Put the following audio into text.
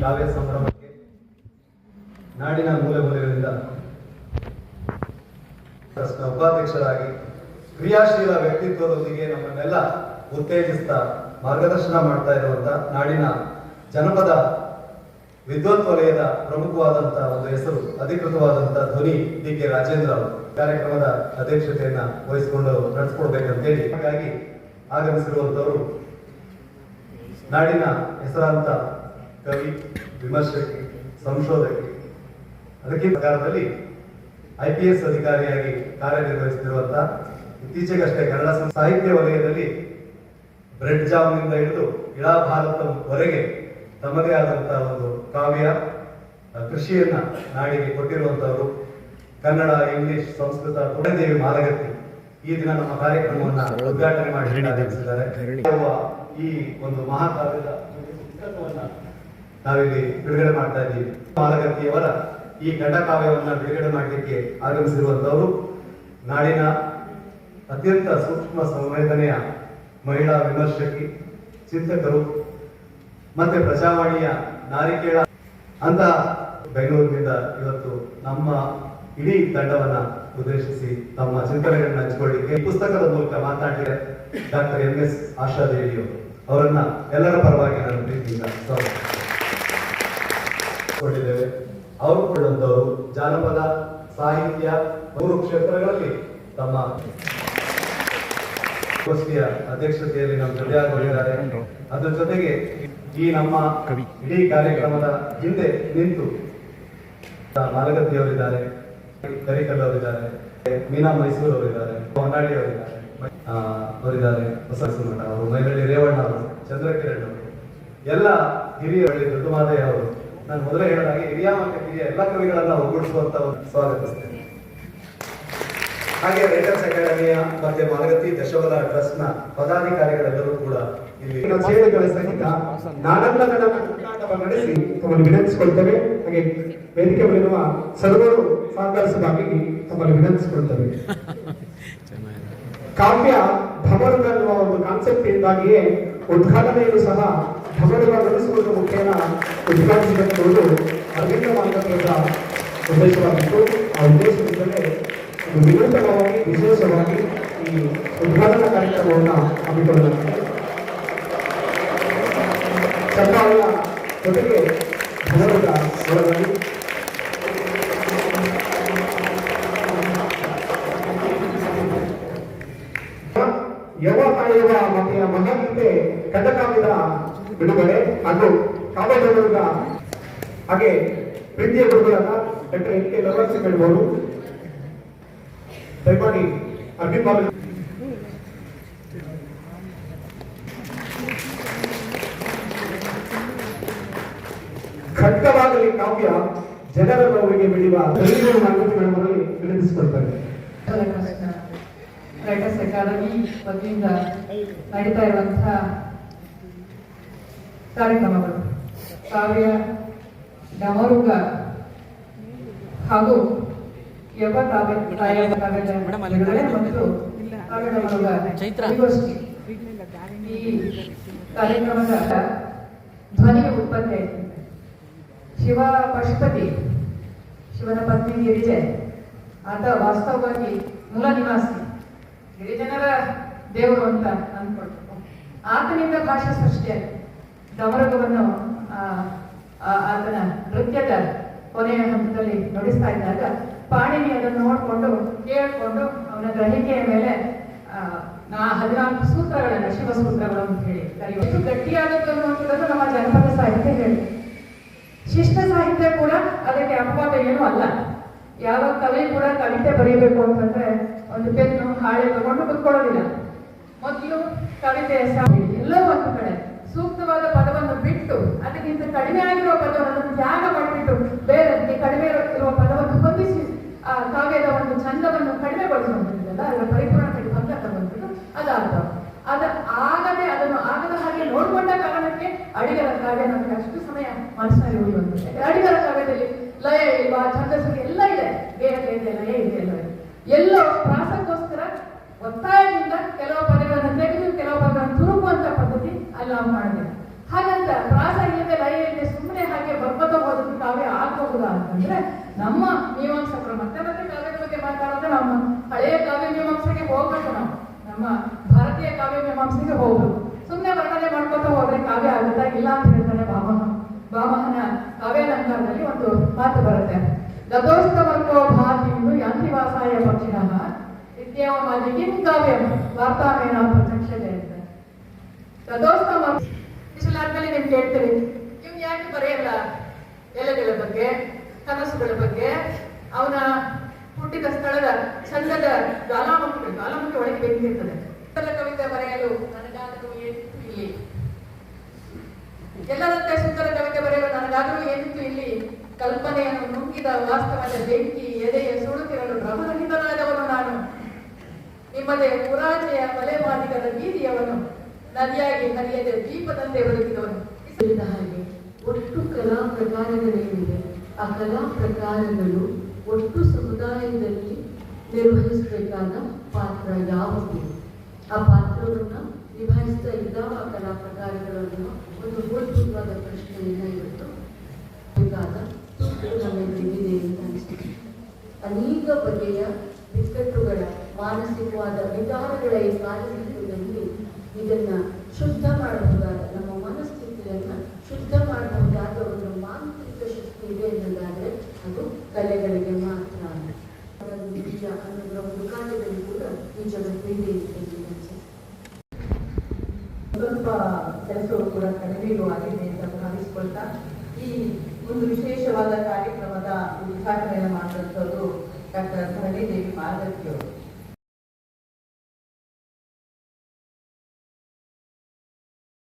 ಕಾವ್ಯ ಸಂಭ್ರಮಕ್ಕೆ ನಾಡಿನ ಮೂಲೆ ಮೂಲೆಗಳಿಂದ ಉಪಾಧ್ಯಕ್ಷರಾಗಿ ಕ್ರಿಯಾಶೀಲ ವ್ಯಕ್ತಿತ್ವದೊಂದಿಗೆ ನಮ್ಮನ್ನೆಲ್ಲ ಉತ್ತೇಜಿಸ್ತಾ ಮಾರ್ಗದರ್ಶನ ಮಾಡ್ತಾ ಇರುವಂತ ನಾಡಿನ ಜನಪದ ವಿದ್ವತ್ ವಲಯದ ಪ್ರಮುಖವಾದಂತಹ ಒಂದು ಹೆಸರು, ಅಧಿಕೃತವಾದಂತಹ ಧ್ವನಿ ಡಿ ಕೆ ರಾಜೇಂದ್ರ ಅವರು ಕಾರ್ಯಕ್ರಮದ ಅಧ್ಯಕ್ಷತೆಯನ್ನ ವಹಿಸಿಕೊಂಡು ನಡೆಸಿಕೊಡ್ಬೇಕಂತೇಳಿ ಹಾಗಾಗಿ ಆಗಮಿಸಿರುವಂತವರು ನಾಡಿನ ಹೆಸರಾಂತ ಕವಿ, ವಿಮರ್ಶಕಿ, ಸಂಶೋಧಕಿ, ಅದಕ್ಕೆ ಪ್ರಕಾರದಲ್ಲಿ IPS ಅಧಿಕಾರಿಯಾಗಿ ಕಾರ್ಯನಿರ್ವಹಿಸುತ್ತಿರುವಂತಹ ಇತ್ತೀಚೆಗಷ್ಟೇ ಕನ್ನಡ ಸಾಹಿತ್ಯ ವಲಯದಲ್ಲಿ ಬ್ರೆಡ್ ಜಾಮ್ನಿಂದ ಹಿಡಿದು ಇಳಾ ಭಾರತವರೆಗೆ ತಮ್ಮದೇ ಆದಂತಹ ಒಂದು ಕಾವ್ಯ ಕೃಷಿಯನ್ನ ನಾಡಿಗೆ ಕೊಟ್ಟಿರುವಂತವರು ಕನ್ನಡ, ಇಂಗ್ಲಿಷ್, ಸಂಸ್ಕೃತ ದೇವಿ ಮಾಲಗತ್ತಿ ಈ ದಿನ ನಮ್ಮ ಕಾರ್ಯಕ್ರಮವನ್ನ ಉದ್ಘಾಟನೆ ಮಾಡಿದ್ದಾರೆ. ಈ ಒಂದು ಮಹಾಕಾವ್ಯದ ಪುಸ್ತಕವನ್ನ ನಾವಿಲ್ಲಿ ಬಿಡುಗಡೆ ಮಾಡ್ತಾ ಇದ್ದೀವಿ. ಮಾಲಗತ್ತಿಯವರ ಈ ಖಂಡಕಾವ್ಯವನ್ನ ಬಿಡುಗಡೆ ಮಾಡಲಿಕ್ಕೆ ಆಗಮಿಸಿರುವಂತವರು ನಾಡಿನ ಅತ್ಯಂತ ಸೂಕ್ಷ್ಮ ಸಂವೇದನೆಯ ಮಹಿಳಾ ವಿಮರ್ಶಕಿ, ಚಿಂತಕರು ಮತ್ತೆ ಪ್ರಜಾವಾಣಿಯ ನಾರಿಕೇಳ ಅಂತ ಬೆಂಗಳೂರಿನಿಂದ ಇವತ್ತು ನಮ್ಮ ಇಡೀ ತಂಡವನ್ನ ಉದ್ದೇಶಿಸಿ ತಮ್ಮ ಚಿಂತನೆಗಳನ್ನ ಹಂಚಿಕೊಳ್ಳಿಕ್ಕೆ ಪುಸ್ತಕದ ಮೂಲಕ ಮಾತನಾಡಿದರೆ ಡಾಕ್ಟರ್ MS ಆಶಾದೇವಿಯವರು ಅವರನ್ನ ಎಲ್ಲರ ಪರವಾಗಿ ನಾನು ಪ್ರೀತಿಯಿಂದ ಸ್ವಾಗತಿಸಿದ್ದೇವೆ. ಅವರು ಕೊಳ್ಳುವಂತವರು ಜಾನಪದ ಸಾಹಿತ್ಯ 3 ಕ್ಷೇತ್ರಗಳಲ್ಲಿ ತಮ್ಮ ಗೋಷ್ಠಿಯ ಅಧ್ಯಕ್ಷತೆಯಲ್ಲಿ ನಮ್ಮ ಜೊತೆಯಾಗಿದ್ದಾರೆ. ಅದರ ಜೊತೆಗೆ ಈ ನಮ್ಮ ಇಡೀ ಕಾರ್ಯಕ್ರಮದ ಹಿಂದೆ ನಿಂತು ಮಾಲಗತ್ತಿಯವರಿದ್ದಾರೆ, ಕರಿಕಲ್ ಅವರಿದ್ದಾರೆ, ಮೀನಾ ಮೈಸೂರು ಅವರಿದ್ದಾರೆ, ಹೊನ್ನಾಳಿ ಅವರಿದ್ದಾರೆ, ಹೊಸ ಮಠ ಅವರು, ಮೈನಳ್ಳಿ ರೇವಣ್ಣ ಅವರು, ಚಂದ್ರಕಿರಣ್ ಅವರು, ಎಲ್ಲ ಹಿರಿಯ ದೊಡ್ಡ ಮಾದಯ್ಯ ಅವರು. ನಾನು ಮೊದಲೇ ಹೇಳಿದಾಗೆ ಹಿರಿಯ ಮತ್ತು ಕಿರಿಯ ಎಲ್ಲ ಕವಿಗಳನ್ನ ಒಗ್ಗೂಡಿಸುವಂತ ಸ್ವಾಗತಿಸ್ತೇನೆ. ಹಾಗೆ ರೈಟರ್ಸ್ ಅಕಾಡೆಮಿಯ ಮತ್ತೆ ಮಾಲಗತ್ತಿ ದಶವಲ ಟ್ರಸ್ಟ್ ನ ಪದಾಧಿಕಾರಿಗಳೆಲ್ಲರೂ ಕೂಡ ಇಲ್ಲಿ ಸೇವೆಗಳ ಸಹಿತ ನಾಡಂಬರಗಳ ಹೋರಾಟವನ್ನು ನಡೆಸಿ ತಮ್ಮನ್ನು ವಿನಂತಿಸಿಕೊಳ್ತೇವೆ. ಹಾಗೆ ವೇದಿಕೆ ಮೇಲಿರುವ ಸರ್ವರು ಸಹಕರಿಸಬೇಕಾಗಿ ತಮ್ಮನ್ನು ವಿನಂತಿಸಿಕೊಳ್ತೇವೆ. ಕಾವ್ಯ ಢಮರುಗ ಎನ್ನುವ ಒಂದು ಕಾನ್ಸೆಪ್ಟ್ ಇಂದಾಗಿಯೇ ಉದ್ಘಾಟನೆಯಲ್ಲೂ ಸಹ ಢಮರುಗ ನಡೆಸುವುದರ ಮುಖೇನ ಉದ್ಘಾಟಿಸಿದಂಥದ್ದು ಅರವಿಂದ ಮಾಲಗತ್ತಿಯವರ ಉದ್ದೇಶವಾಗಿತ್ತು. ಆ ಉದ್ದೇಶದಿಂದಲೇ ವಿನೂತನವಾಗಿ ವಿಶೇಷವಾಗಿ ಈ ಉದ್ಘಾಟನಾ ಕಾರ್ಯಕ್ರಮವನ್ನು ಹಮ್ಮಿಕೊಳ್ಳಲಾಗಿದೆ. ಚಂದ್ರಾವಳ ಜೊತೆಗೆ ಢಮರುಗ ಒಳಗಡೆ ಯವ ಕಾಯುವ ಮತೆಯ ಮಹಾಗೀತೆ ಖಂಡಕಾವ್ಯದ ಬಿಡುಗಡೆ ಹಾಗೂ ಕಾವ್ಯದ ಹಾಗೆ ಪ್ರೀತಿಯ ಗುರುಗಳಾದ ಡಾಕ್ಟರ್ NK ಲವರ್ಸಿ ಹೇಳ್ಬೋದು. ದಯಮಾಡಿ ಅರವಿಂದ್ ಬಾಬು ಖಡ್ಗವಾಗಲಿ ಕಾವ್ಯ ಜನರ ನೋವಿಗೆ ಬಿಡುವ ಮಾರ್ಗಗಳಲ್ಲಿ ವಿನಂತಿಸಿಕೊಳ್ತಾರೆ. ರೈಟರ್ಸ್ ಅಕಾಡೆಮಿ ವತಿಯಿಂದ ನಡೀತಾ ಇರುವಂತಹ ಕಾರ್ಯಕ್ರಮಗಳು ಕಾವ್ಯ, ಢಮರುಗ ಹಾಗೂ ಯವ ಕಾವ್ಯದ ಬಿಡುಗಡೆ ಮತ್ತು ಕಾವ್ಯ ಢಮರುಗ ಗೋಷ್ಠಿ. ಈ ಕಾರ್ಯಕ್ರಮದ ಧ್ವನಿಯ ಉತ್ಪತ್ತಿ ಶಿವ ಪಶುಪತಿ, ಶಿವನ ಪತ್ನಿ ಗಿರಿಜೆ, ಆತ ವಾಸ್ತವವಾಗಿ ಮೂಲ ನಿವಾಸಿ, ಗಿರಿಜನರ ದೇವರು ಅಂತ ಅಂದ್ಕೊಳ್ತು. ಆತನಿಂದ ಭಾಷೆ ಸೃಷ್ಟಿಯಾಗಿ ಢಮರುಗವನ್ನು ಆತನ ನೃತ್ಯದ ಕೊನೆಯ ಹಂತದಲ್ಲಿ ನುಡಿಸ್ತಾ ಇದ್ದಾಗ ಪಾಣಿನಿ ಅದನ್ನು ನೋಡಿಕೊಂಡು ಕೇಳಿಕೊಂಡು ಅವನ ಗ್ರಹಿಕೆಯ ಮೇಲೆ 14 ಸೂತ್ರಗಳನ್ನು, ಶಿವಸೂತ್ರಗಳು ಅಂತ ಹೇಳಿ ಕರೆಯುವ. ಎಷ್ಟು ಗಟ್ಟಿಯಾದದ್ದು ಅನ್ನುವಂಥದ್ದನ್ನು ನಮ್ಮ ಜನಪದ ಸಾಹಿತ್ಯ ಹೇಳಿ. ಶಿಷ್ಟ ಸಾಹಿತ್ಯ ಕೂಡ ಅದಕ್ಕೆ ಅಪವಾದ ಏನೂ ಅಲ್ಲ. ಯಾವ ಕವಿ ಕೂಡ ಕವಿತೆ ಬರೀಬೇಕು ಅಂತಂದ್ರೆ ಒಂದು ಪೆನ್ನು ಹಾಳೆ ತಗೊಂಡು ಕುತ್ಕೊಳ್ಳೋದಿಲ್ಲ. ಮೊದಲು ಕವಿತೆಯ ಎಲ್ಲೋ ಒಂದು ಕಡೆ ಸೂಕ್ತವಾದ ಪದವನ್ನು ಬಿಟ್ಟು ಅದಕ್ಕಿಂತ ಕಡಿಮೆ ಆಗಿರುವ ಪದವನ್ನು ತ್ಯಾಗ ಮಾಡಿಬಿಟ್ಟು ಬೇರೆ ಕಡಿಮೆ ಇರುವ ಪದವನ್ನು ಹೊಂದಿಸಿ ಆ ಕಾವ್ಯದ ಒಂದು ಚಂದವನ್ನು ಕಡಿಮೆಗೊಳಿಸುವಂಥದ್ದಲ್ಲ, ಅದರ ಪರಿಪೂರ್ಣತೆಗೆ ಭಂಗ ತರುವಂಥದ್ದು ಅದಾರ್ಥ. ಅದನ್ನು ಆಗದ ಹಾಗೆ ನೋಡಿಕೊಂಡ ಕಾರಣಕ್ಕೆ ಅಡಿಗರ ಕಾವ್ಯ ನಮಗೆ ಅಷ್ಟು ಸಮಯ ಮನಸ್ಸಿನಲ್ಲಿ ಉಳಿಯುವಂಥದ್ದು. ಅಡಿಗರ ಕಾವ್ಯದಲ್ಲಿ ಲಯ ಇಲ್ವಾ, ಛಂದಸ್ಸಿಗೆ ಎಲ್ಲ ಇದೆ, ಬೇರೆ ಇದೆ, ಲಯ ಇದೆ, ಎಲ್ಲೋ ಪ್ರಾಸಕ್ಕೋಸ್ಕರ ಒತ್ತಾಯದಿಂದ ಕೆಲವು ಪದಗಳನ್ನು ತೆಗೆದು ಕೆಲವು ಪದಗಳನ್ನು ತುರುಕುವಂತ ಪದ್ಧತಿ ಅಲ್ಲಿ ನಾವು ಮಾಡಿದ್ದೇವೆ. ಹಾಗಂತ ಪ್ರಾಸ ಇಲ್ಲದೆ ಲಯ ಇಲ್ಲದೆ ಸುಮ್ಮನೆ ಹಾಗೆ ಬರ್ತಾ ಹೋದದ್ದು ಕಾವ್ಯ ಆಗಬಹುದಾ ಅಂತಂದ್ರೆ ನಮ್ಮ ಮೀಮಾಂಸಕರು ಮತ್ತೆ ಮತ್ತೆ ಕಾವ್ಯದ ಬಗ್ಗೆ ಮಾತಾಡೋದು ನಮ್ಮ ಹಳೆಯ ಕಾವ್ಯ ಮೀಮಾಂಸೆಗೆ ಹೋಗ್ಬೇಕು. ನಾವು ನಮ್ಮ ಭಾರತೀಯ ಕಾವ್ಯ ಮೀಮಾಂಸೆಗೆ ಹೋಗ್ಬೇಕು. ಸುಮ್ಮನೆ ವರ್ಣನೆ ಮಾಡ್ಕೊತಾ ಹೋದ್ರೆ ಕಾವ್ಯ ಆಗುತ್ತಾ? ಇಲ್ಲ ಅಂತ ಹೇಳ್ತಾನೆ ಭಾಮಹನ ಕಾವ್ಯಾಲಂಕಾರದಲ್ಲಿ ಒಂದು ಮಾತು ಬರುತ್ತೆ. ಗದೋಸ್ತವರ್ಗೋ ಭಾತಿ ಯಾಂತಿವಾಸಾಯ ಪಕ್ಷಿಣಃ ಇತ್ಯಾವಮಾದಿ ಕಿಂ ಕಾವ್ಯಂ ವಾರ್ತಾಮೇನ ಪ್ರಚಕ್ಷತೆ ಅಂತ. ಗದೋಸ್ತವ ಇಷ್ಟಲಾದ್ಮೇಲೆ ನಿಮ್ಗೆ ಕೇಳ್ತೀರಿ, ಇವ್ನು ಯಾಕೆ ಬರೆಯಲ್ಲ ಎಲೆಗಳ ಬಗ್ಗೆ, ಕನಸುಗಳ ಬಗ್ಗೆ, ಅವನ ಹುಟ್ಟಿದ ಸ್ಥಳದ ಚಂದದ ಜ್ವಾಲಾಮುಖಿ ಒಳಗೆ ಬೆಂಕಿರ್ತದೆ. ಕವಿತೆ ಬರೆಯಲು ನನಗಾದರೂ ಏನಿತ್ತು ಇಲ್ಲಿ, ಎಲ್ಲರಂತೆ ಸುಂದರ ಕವಿತೆ ಬರೆಯಲು ನನಗಾದರೂ ಏನಿತ್ತು ಇಲ್ಲಿ, ಕಲ್ಪನೆಯನ್ನು ನುಂಗಿದ ವಾಸ್ತವದ ಬೆಂಕಿ ಎದೆಯ ಸುಡುತ್ತಿರಲು ಭ್ರಮರಹಿತನಾದವನು ನಾನು, ನಿಮ್ಮದೇ ಪುರಾಚೆಯ ಮಲೆಮಾದಿಗರ ಬೀದಿಯವನು, ನದಿಯಾಗಿ ಹರಿಯದ ದೀಪದಂತೆ ಬದುಕಿದವನು. ಹಾಗೆ ಒಟ್ಟು ಕಲಾ ಪ್ರಕಾರಗಳೇನಿದೆ ಆ ಕಲಾ ಪ್ರಕಾರಗಳು ಒಟ್ಟು ಸಮುದಾಯದಲ್ಲಿ ನಿರ್ವಹಿಸಬೇಕಾದ ಪಾತ್ರ ಯಾವುದು, ಆ ಪಾತ್ರವನ್ನು ನಿಭಾಯಿಸ್ತಾ ಇದ್ದಾವ ಆ ಕಲಾ ಪ್ರಕಾರಗಳನ್ನು ಒಂದು ಮೂಲಭೂತವಾದ ಪ್ರಶ್ನೆಯನ್ನ ಇವತ್ತು ಬೇಕಾದ ನಮ್ಮೆದುರಿಗಿದೆ ಅಂತ ಅನಿಸುತ್ತೆ. ಅನೇಕ ಬಗೆಯ ಬಿಕ್ಕಟ್ಟುಗಳ ಮಾನಸಿಕವಾದ ವಿಚಾರಗಳ ಈ ಕಾರ್ಯದಲ್ಲಿ ಇದನ್ನ ಶುದ್ಧ ಮಾಡಬಹುದಾದ ನಮ್ಮ ಮನಸ್ಥಿತಿಯನ್ನ ಶುದ್ಧ ಮಾಡಬಹುದಾದ ಒಂದು ಮಾನಸಿಕ ಶಕ್ತಿ ಇದೆ ಅನ್ನೋದಾದ್ರೆ ಅದು ಕಲೆಗಳಿಗೆ ಮಾತ್ರ. ನಿಜ ಅನ್ನೋದರ ಒಂದು ಕಾರ್ಯದಲ್ಲಿ ಕೂಡ ಈ ಜಗತ್ತಿದೆ ಅಂತ ಅನ್ಸುತ್ತೆ. ಸ್ವಲ್ಪ ಕೆಲಸವು ಕೂಡ ಕಡಿಮೆಯೂ ಆಗಿದೆ ಅಂತ ಭಾವಿಸ್ಕೊಳ್ತಾ ಈ ಒಂದು ವಿಶೇಷವಾದ ಕಾರ್ಯಕ್ರಮದ ಉದ್ಘಾಟನೆಯನ್ನು ಮಾಡಿದಂಥದ್ದು ಡಾಕ್ಟರ್ ಧರಣಿದೇವಿ ಮಾರ್ಗಕ್ಕೆ ಅವರು.